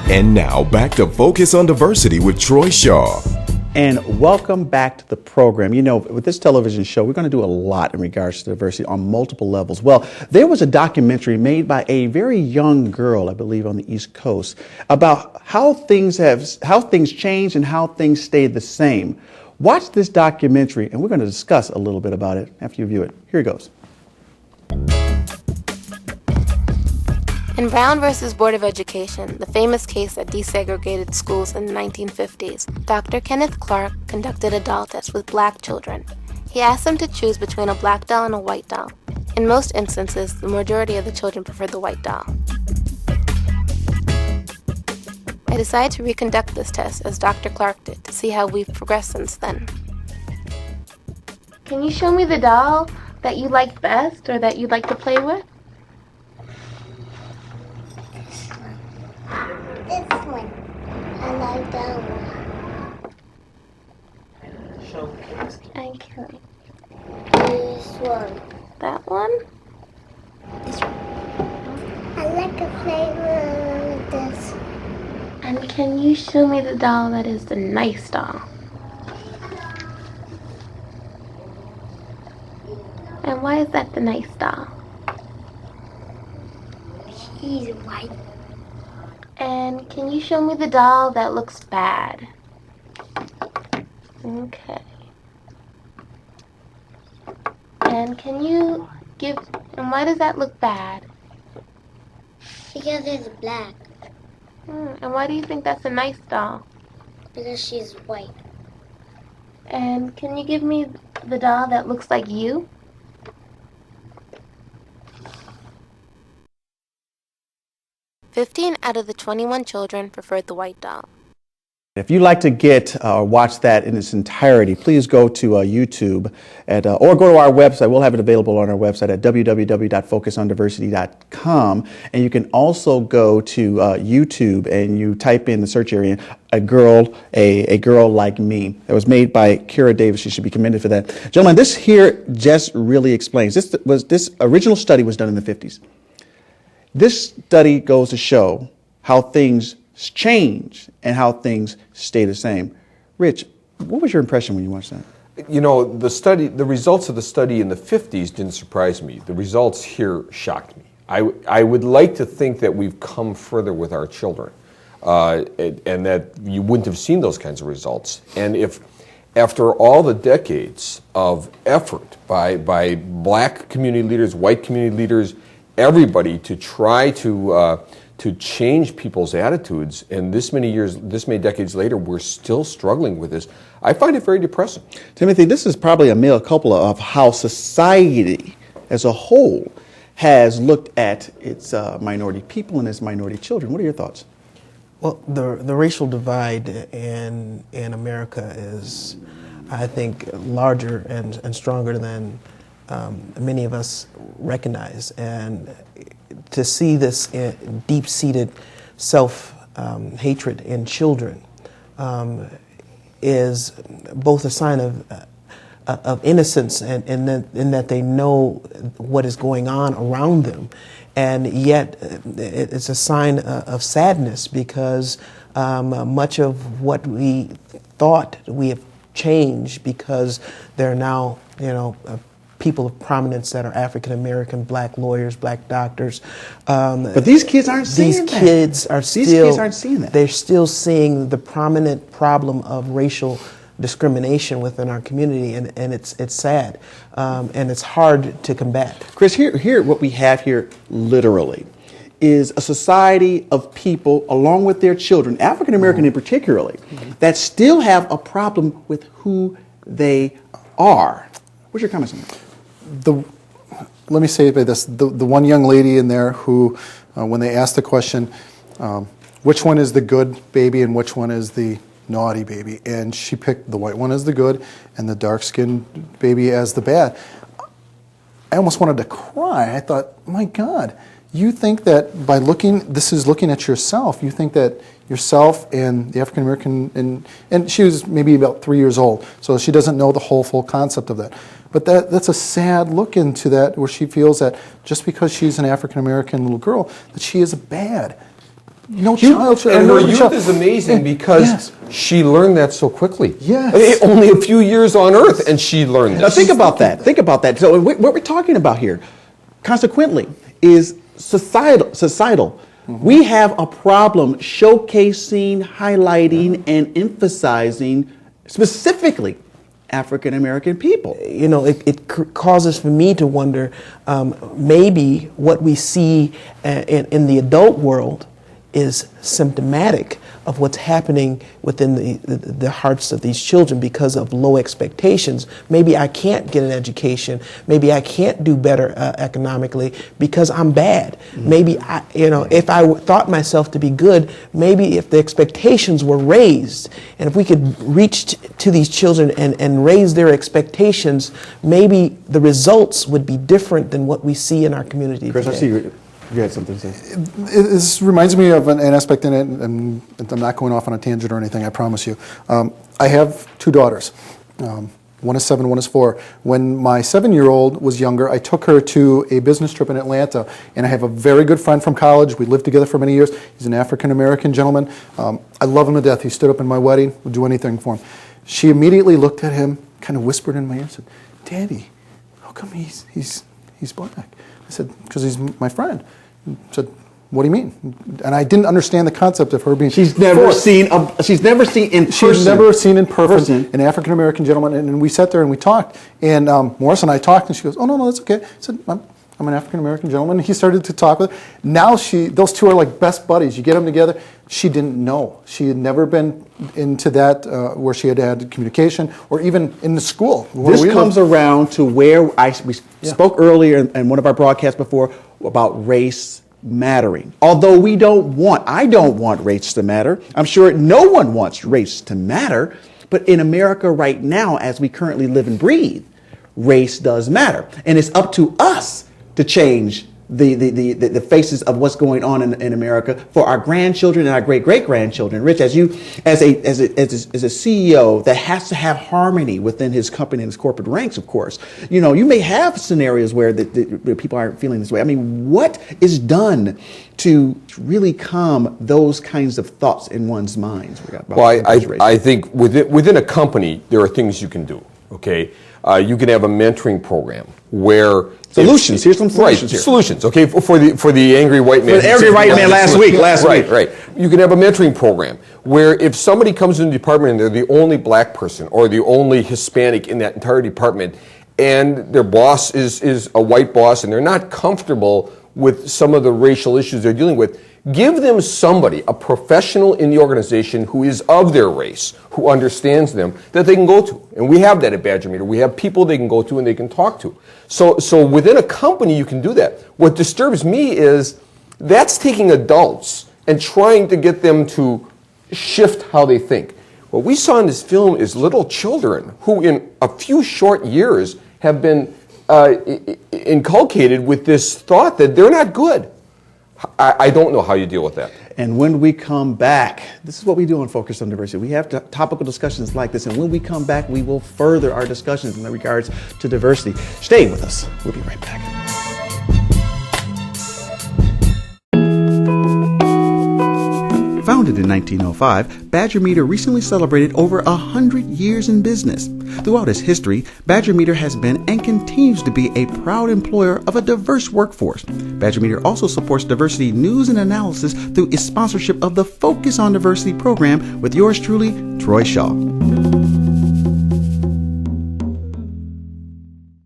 And now back to Focus on Diversity with Troy Shaw. And welcome back to the program. You know, with this television show, we're going to do a lot in regards to diversity on multiple levels. Well, there was a documentary made by a very young girl, I believe, on the East Coast, about how things changed and how things stayed the same. Watch this documentary, and we're going to discuss a little bit about it after you view it. Here it goes. In Brown versus Board of Education, the famous case that desegregated schools in the 1950s, Dr. Kenneth Clark conducted a doll test with black children. He asked them to choose between a black doll and a white doll. In most instances, the majority of the children preferred the white doll. I decided to reconduct this test as Dr. Clark did to see how we've progressed since then. Can you show me the doll that you like best or that you'd like to play with? This one. I like that one. Show me. I can. This one. That one? This one. I like to play with this. And can you show me the doll that is the nice doll? And why is that the nice doll? He's white. And can you show me the doll that looks bad? Okay. And can you and why does that look bad? Because it's black. And why do you think that's a nice doll? Because she's white. And can you give me the doll that looks like you? "15 out of the 21 children preferred the white doll." If you'd like to get or watch that in its entirety, please go to YouTube or go to our website. We'll have it available on our website at www.focusondiversity.com. And you can also go to YouTube and you type in the search area, a girl like me. That was made by Kiri Davis. She should be commended for that. Gentlemen, this here just really explains. This original study was done in the 50s. This study goes to show how things change and how things stay the same. Rich, what was your impression when you watched that? You know, the results of the study in the 50s didn't surprise me. The results here shocked me. I would like to think that we've come further with our children and that you wouldn't have seen those kinds of results. And if after all the decades of effort by black community leaders, white community leaders, everybody to try to change people's attitudes, and this many decades later, we're still struggling with this, I find it very depressing. Timothy, this is probably a mea culpa of how society as a whole has looked at its minority people and its minority children. What are your thoughts? Well, the racial divide in America is, I think, larger and stronger than many of us recognize. And to see this deep-seated self-hatred in children is both a sign of innocence and in that they know what is going on around them, and yet it's a sign of sadness because much of what we thought we have changed because there are now, people of prominence that are African American, black lawyers, black doctors. But these kids aren't seeing that. These kids aren't seeing that. They're still seeing the prominent problem of racial discrimination within our community, and it's sad, and it's hard to combat. Chris, here what we have here literally is a society of people, along with their children, African American in particularly, that still have a problem with who they are. What's your comments on that? Let me say it by this. The one young lady in there who, when they asked the question, which one is the good baby and which one is the naughty baby, and she picked the white one as the good and the dark-skinned baby as the bad. I almost wanted to cry. I thought, my God, you think that by looking at yourself, you think that yourself and the African American, and she was maybe about 3 years old, so she doesn't know the full concept of that. But that's a sad look into that, where she feels that just because she's an African American little girl, that she is bad. No child should. And her no youth child- is amazing because Yes. she learned that so quickly. Yes. Only a few years on Earth, and she learned Now that. think about that. Think about that. So what we're talking about here, consequently, is societal. We have a problem showcasing, highlighting, and emphasizing specifically African American people. You know, it causes for me to wonder, maybe what we see in the adult world is symptomatic of what's happening within the hearts of these children because of low expectations. Maybe I can't get an education. Maybe I can't do better economically because I'm bad. Maybe if I thought myself to be good, maybe if the expectations were raised, and if we could reach to these children and raise their expectations, maybe the results would be different than what we see in our community Chris, today. I see you had something to say. This reminds me of an aspect in it, and I'm not going off on a tangent or anything, I promise you. I have two daughters. One is 7, one is 4. When my 7-year-old was younger, I took her to a business trip in Atlanta, and I have a very good friend from college. We lived together for many years. He's an African-American gentleman. I love him to death. He stood up in my wedding, would do anything for him. She immediately looked at him, kind of whispered in my ear and said, "Daddy, how come he's black?" I said, "Because he's my friend." I said, "What do you mean?" And I didn't understand the concept of her being. She's never forced. seen in person. She's never seen in person an African American gentleman, and we sat there and we talked. And Morris and I talked, and she goes, "Oh no, that's okay." I said, "I'm an African American gentleman." And he started to talk with her. Now those two are like best buddies. You get them together. She didn't know. She had never been into that where she had had communication or even in the school. This comes around to where we spoke earlier in one of our broadcasts before about race mattering. Although I don't want race to matter. I'm sure no one wants race to matter. But in America right now, as we currently live and breathe, race does matter. And it's up to us to change the faces of what's going on in America for our grandchildren and our great-great-grandchildren. Rich, as a CEO that has to have harmony within his company and his corporate ranks, of course, you may have scenarios where the people aren't feeling this way. I mean, what is done to really calm those kinds of thoughts in one's minds? Well, I think within a company, there are things you can do, okay? You can have a mentoring program where solutions. Here's some solutions. Right, solutions. Okay, for the angry white man. For the angry white man last week. Right. You can have a mentoring program where if somebody comes into the department and they're the only black person or the only Hispanic in that entire department, and their boss is a white boss and they're not comfortable with some of the racial issues they're dealing with, give them somebody, a professional in the organization who is of their race, who understands them, that they can go to. And we have that at Badger Meter. We have people they can go to and they can talk to. So within a company, you can do that. What disturbs me is that's taking adults and trying to get them to shift how they think. What we saw in this film is little children who in a few short years have been inculcated with this thought that they're not good. I don't know how you deal with that. And when we come back, this is what we do on Focus on Diversity. We have topical discussions like this, and when we come back, we will further our discussions in regards to diversity. Stay with us. We'll be right back. Founded in 1905, Badger Meter recently celebrated over 100 years in business. Throughout its history, Badger Meter has been and continues to be a proud employer of a diverse workforce. Badger Meter also supports diversity news and analysis through its sponsorship of the Focus on Diversity program with yours truly, Troy Shaw.